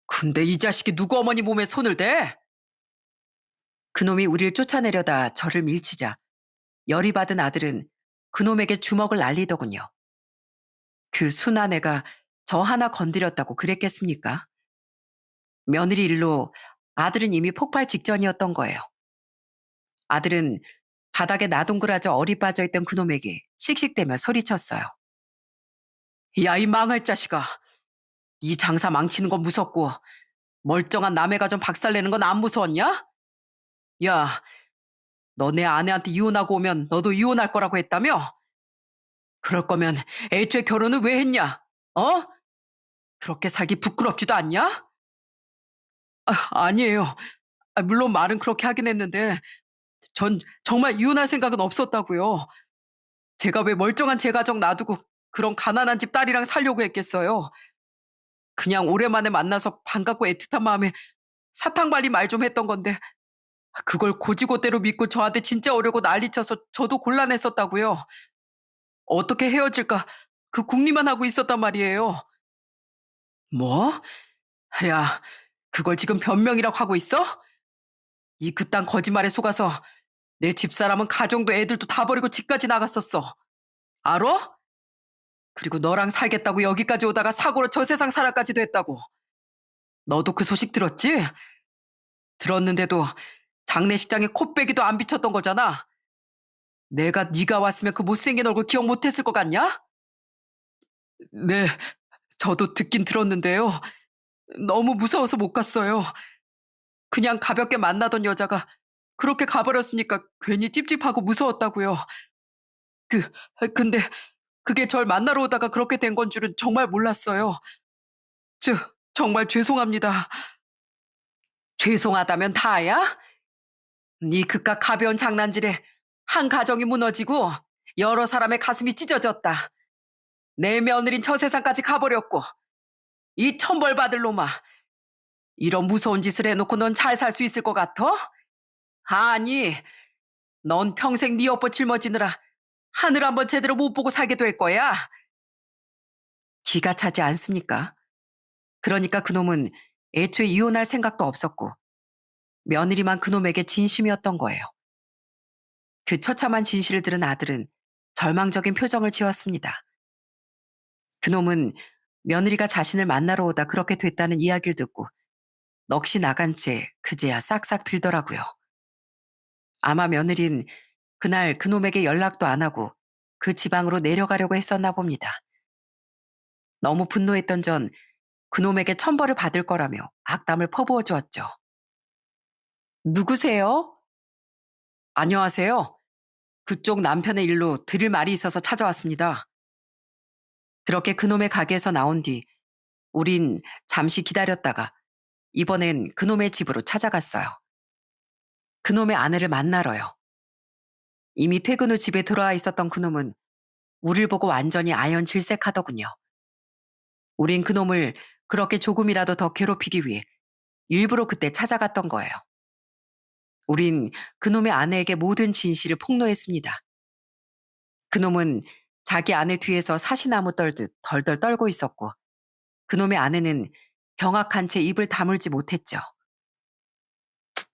근데 이 자식이 누구 어머니 몸에 손을 대? 그놈이 우리를 쫓아내려다 저를 밀치자 열이 받은 아들은 그놈에게 주먹을 날리더군요. 그 순한 애가 저 하나 건드렸다고 그랬겠습니까? 며느리 일로 아들은 이미 폭발 직전이었던 거예요. 아들은 바닥에 나동그라져 얼이 빠져있던 그놈에게 씩씩대며 소리쳤어요. 야, 이 망할 자식아. 이 장사 망치는 건 무섭고 멀쩡한 남의 가정 박살내는 건 안 무서웠냐? 야, 너 내 아내한테 이혼하고 오면 너도 이혼할 거라고 했다며? 그럴 거면 애초에 결혼을 왜 했냐? 어? 그렇게 살기 부끄럽지도 않냐? 아니에요. 물론 말은 그렇게 하긴 했는데 전 정말 이혼할 생각은 없었다고요. 제가 왜 멀쩡한 제 가정 놔두고 그런 가난한 집 딸이랑 살려고 했겠어요. 그냥 오랜만에 만나서 반갑고 애틋한 마음에 사탕발리 말 좀 했던 건데 그걸 고지고대로 믿고 저한테 진짜 오려고 난리쳐서 저도 곤란했었다고요. 어떻게 헤어질까 그 궁리만 하고 있었단 말이에요. 뭐? 야, 그걸 지금 변명이라고 하고 있어? 이 그딴 거짓말에 속아서 내 집사람은 가정도 애들도 다 버리고 집까지 나갔었어. 알아? 그리고 너랑 살겠다고 여기까지 오다가 사고로 저 세상 살아까지 됐다고. 너도 그 소식 들었지? 들었는데도 장례식장에 코빼기도 안 비쳤던 거잖아. 내가 네가 왔으면 그 못생긴 얼굴 기억 못했을 것 같냐? 네, 저도 듣긴 들었는데요. 너무 무서워서 못 갔어요. 그냥 가볍게 만나던 여자가 그렇게 가버렸으니까 괜히 찝찝하고 무서웠다고요. 그, 근데 그게 절 만나러 오다가 그렇게 된 건 줄은 정말 몰랐어요. 정말 죄송합니다. 죄송하다면 다야? 네 그깟 가벼운 장난질에 한 가정이 무너지고 여러 사람의 가슴이 찢어졌다. 내 며느린 저 세상까지 가버렸고 이 천벌 받을 놈아. 이런 무서운 짓을 해놓고 넌 잘 살 수 있을 것 같아? 아니, 넌 평생 네 엎어 짊어지느라 하늘 한번 제대로 못 보고 살게 될 거야. 기가 차지 않습니까? 그러니까 그놈은 애초에 이혼할 생각도 없었고 며느리만 그놈에게 진심이었던 거예요. 그 처참한 진실을 들은 아들은 절망적인 표정을 지었습니다. 그놈은 며느리가 자신을 만나러 오다 그렇게 됐다는 이야기를 듣고 넋이 나간 채 그제야 싹싹 빌더라고요. 아마 며느린 그날 그놈에게 연락도 안 하고 그 지방으로 내려가려고 했었나 봅니다. 너무 분노했던 전 그놈에게 천벌을 받을 거라며 악담을 퍼부어 주었죠. 누구세요? 안녕하세요. 그쪽 남편의 일로 드릴 말이 있어서 찾아왔습니다. 그렇게 그놈의 가게에서 나온 뒤 우린 잠시 기다렸다가 이번엔 그놈의 집으로 찾아갔어요. 그놈의 아내를 만나러요. 이미 퇴근 후 집에 돌아와 있었던 그놈은 우릴 보고 완전히 아연질색하더군요. 우린 그놈을 그렇게 조금이라도 더 괴롭히기 위해 일부러 그때 찾아갔던 거예요. 우린 그놈의 아내에게 모든 진실을 폭로했습니다. 그놈은 자기 아내 뒤에서 사시나무 떨듯 덜덜 떨고 있었고 그놈의 아내는 경악한 채 입을 다물지 못했죠.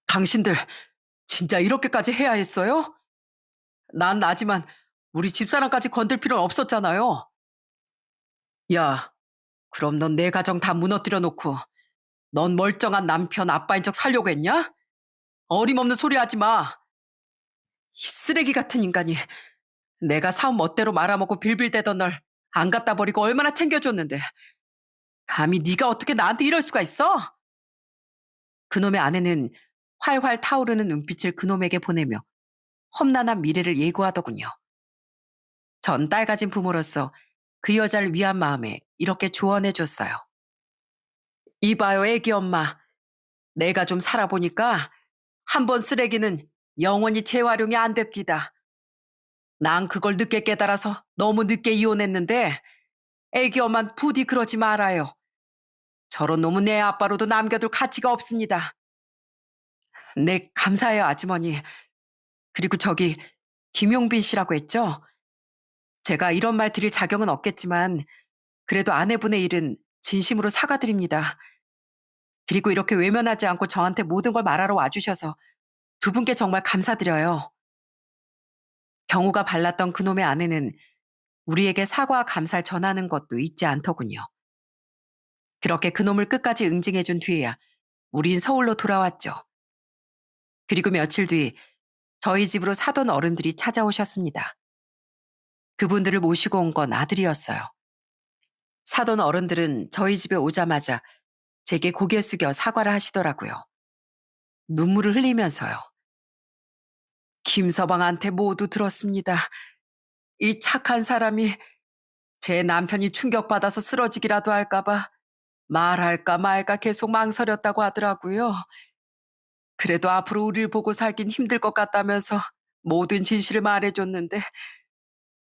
당신들 진짜 이렇게까지 해야 했어요? 난 나지만 우리 집사람까지 건들 필요는 없었잖아요. 야, 그럼 넌 내 가정 다 무너뜨려 놓고 넌 멀쩡한 남편 아빠인 척 살려고 했냐? 어림없는 소리 하지 마. 이 쓰레기 같은 인간이 내가 사업 멋대로 말아먹고 빌빌대던 널 안 갖다 버리고 얼마나 챙겨줬는데 감히 네가 어떻게 나한테 이럴 수가 있어? 그놈의 아내는 활활 타오르는 눈빛을 그놈에게 보내며 험난한 미래를 예고하더군요. 전 딸 가진 부모로서 그 여자를 위한 마음에 이렇게 조언해 줬어요. 이봐요, 애기 엄마. 내가 좀 살아보니까 한 번 쓰레기는 영원히 재활용이 안 됩디다. 난 그걸 늦게 깨달아서 너무 늦게 이혼했는데 애기 엄만 부디 그러지 말아요. 저런 놈은 내 아빠로도 남겨둘 가치가 없습니다. 네, 감사해요, 아주머니. 그리고 저기 김용빈 씨라고 했죠? 제가 이런 말 드릴 자격은 없겠지만 그래도 아내분의 일은 진심으로 사과드립니다. 그리고 이렇게 외면하지 않고 저한테 모든 걸 말하러 와주셔서 두 분께 정말 감사드려요. 경우가 발랐던 그놈의 아내는 우리에게 사과와 감사를 전하는 것도 잊지 않더군요. 그렇게 그놈을 끝까지 응징해준 뒤에야 우린 서울로 돌아왔죠. 그리고 며칠 뒤 저희 집으로 사돈 어른들이 찾아오셨습니다. 그분들을 모시고 온 건 아들이었어요. 사돈 어른들은 저희 집에 오자마자 제게 고개 숙여 사과를 하시더라고요. 눈물을 흘리면서요. 김서방한테 모두 들었습니다. 이 착한 사람이 제 남편이 충격받아서 쓰러지기라도 할까봐 말할까 말까 계속 망설였다고 하더라고요. 그래도 앞으로 우리를 보고 살긴 힘들 것 같다면서 모든 진실을 말해줬는데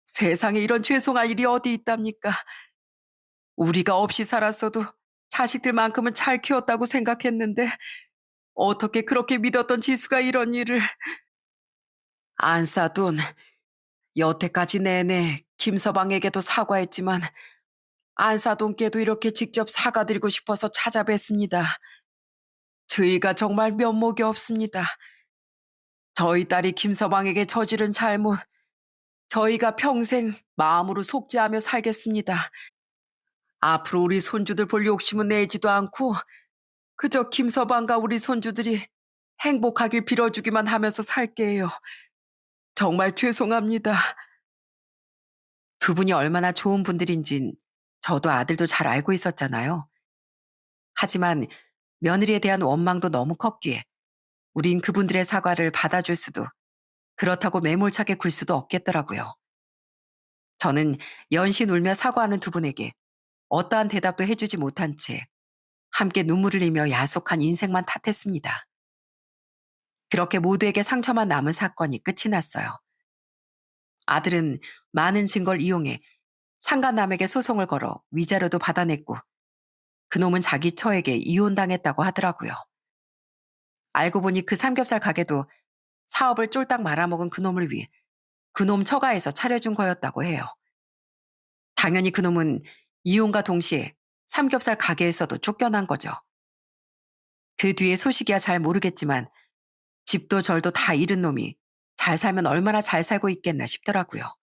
세상에 이런 죄송할 일이 어디 있답니까? 우리가 없이 살았어도 자식들만큼은 잘 키웠다고 생각했는데 어떻게 그렇게 믿었던 지수가 이런 일을. 안사돈, 여태까지 내내 김서방에게도 사과했지만 안사돈께도 이렇게 직접 사과드리고 싶어서 찾아뵙습니다. 저희가 정말 면목이 없습니다. 저희 딸이 김서방에게 저지른 잘못, 저희가 평생 마음으로 속죄하며 살겠습니다. 앞으로 우리 손주들 볼 욕심은 내지도 않고 그저 김서방과 우리 손주들이 행복하길 빌어주기만 하면서 살게요. 정말 죄송합니다. 두 분이 얼마나 좋은 분들인진 저도 아들도 잘 알고 있었잖아요. 하지만 며느리에 대한 원망도 너무 컸기에 우린 그분들의 사과를 받아줄 수도 그렇다고 매몰차게 굴 수도 없겠더라고요. 저는 연신 울며 사과하는 두 분에게 어떠한 대답도 해주지 못한 채 함께 눈물을 흘리며 야속한 인생만 탓했습니다. 그렇게 모두에게 상처만 남은 사건이 끝이 났어요. 아들은 많은 증거를 이용해 상간남에게 소송을 걸어 위자료도 받아냈고 그놈은 자기 처에게 이혼당했다고 하더라고요. 알고 보니 그 삼겹살 가게도 사업을 쫄딱 말아먹은 그놈을 위해 그놈 처가에서 차려준 거였다고 해요. 당연히 그놈은 이혼과 동시에 삼겹살 가게에서도 쫓겨난 거죠. 그 뒤에 소식이야 잘 모르겠지만 집도 절도 다 잃은 놈이 잘 살면 얼마나 잘 살고 있겠나 싶더라고요.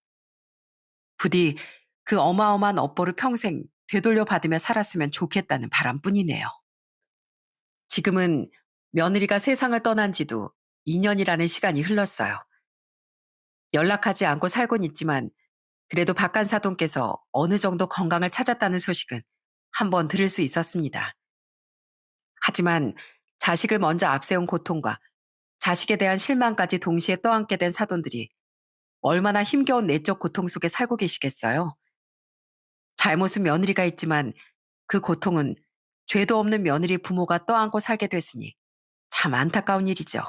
부디 그 어마어마한 업보를 평생 되돌려 받으며 살았으면 좋겠다는 바람뿐이네요. 지금은 며느리가 세상을 떠난 지도 2년이라는 시간이 흘렀어요. 연락하지 않고 살곤 있지만 그래도 박간사돈께서 어느 정도 건강을 찾았다는 소식은 한번 들을 수 있었습니다. 하지만 자식을 먼저 앞세운 고통과 자식에 대한 실망까지 동시에 떠안게 된 사돈들이 얼마나 힘겨운 내적 고통 속에 살고 계시겠어요? 잘못은 며느리가 있지만 그 고통은 죄도 없는 며느리 부모가 떠안고 살게 됐으니 참 안타까운 일이죠.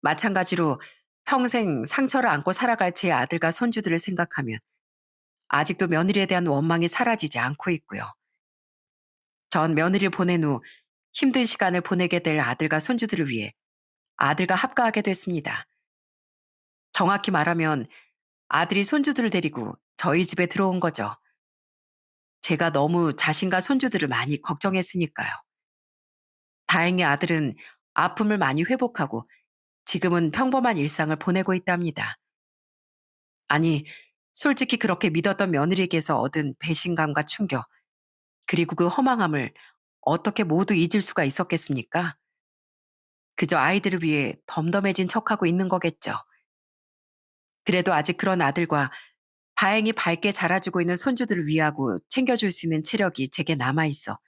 마찬가지로 평생 상처를 안고 살아갈 제 아들과 손주들을 생각하면 아직도 며느리에 대한 원망이 사라지지 않고 있고요. 전 며느리를 보낸 후 힘든 시간을 보내게 될 아들과 손주들을 위해 아들과 합가하게 됐습니다. 정확히 말하면 아들이 손주들을 데리고 저희 집에 들어온 거죠. 제가 너무 자신과 손주들을 많이 걱정했으니까요. 다행히 아들은 아픔을 많이 회복하고 지금은 평범한 일상을 보내고 있답니다. 아니, 솔직히 그렇게 믿었던 며느리에게서 얻은 배신감과 충격, 그리고 그 허망함을 어떻게 모두 잊을 수가 있었겠습니까? 그저 아이들을 위해 덤덤해진 척하고 있는 거겠죠. 그래도 아직 그런 아들과 다행히 밝게 자라주고 있는 손주들을 위하고 챙겨줄 수 있는 체력이 제게 남아있어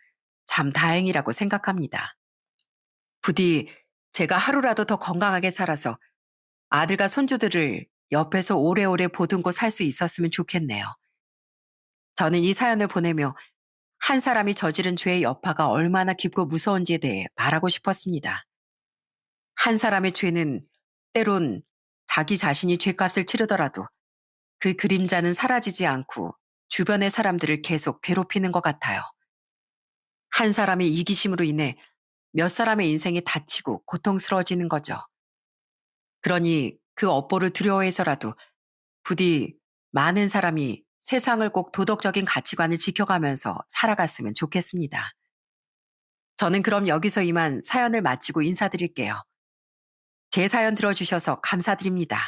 참 다행이라고 생각합니다. 부디 제가 하루라도 더 건강하게 살아서 아들과 손주들을 옆에서 오래오래 보듬고 살 수 있었으면 좋겠네요. 저는 이 사연을 보내며 한 사람이 저지른 죄의 여파가 얼마나 깊고 무서운지에 대해 말하고 싶었습니다. 한 사람의 죄는 때론 자기 자신이 죄값을 치르더라도 그 그림자는 사라지지 않고 주변의 사람들을 계속 괴롭히는 것 같아요. 한 사람의 이기심으로 인해 몇 사람의 인생이 다치고 고통스러워지는 거죠. 그러니 그 업보를 두려워해서라도 부디 많은 사람이 세상을 꼭 도덕적인 가치관을 지켜가면서 살아갔으면 좋겠습니다. 저는 그럼 여기서 이만 사연을 마치고 인사드릴게요. 제 사연 들어주셔서 감사드립니다.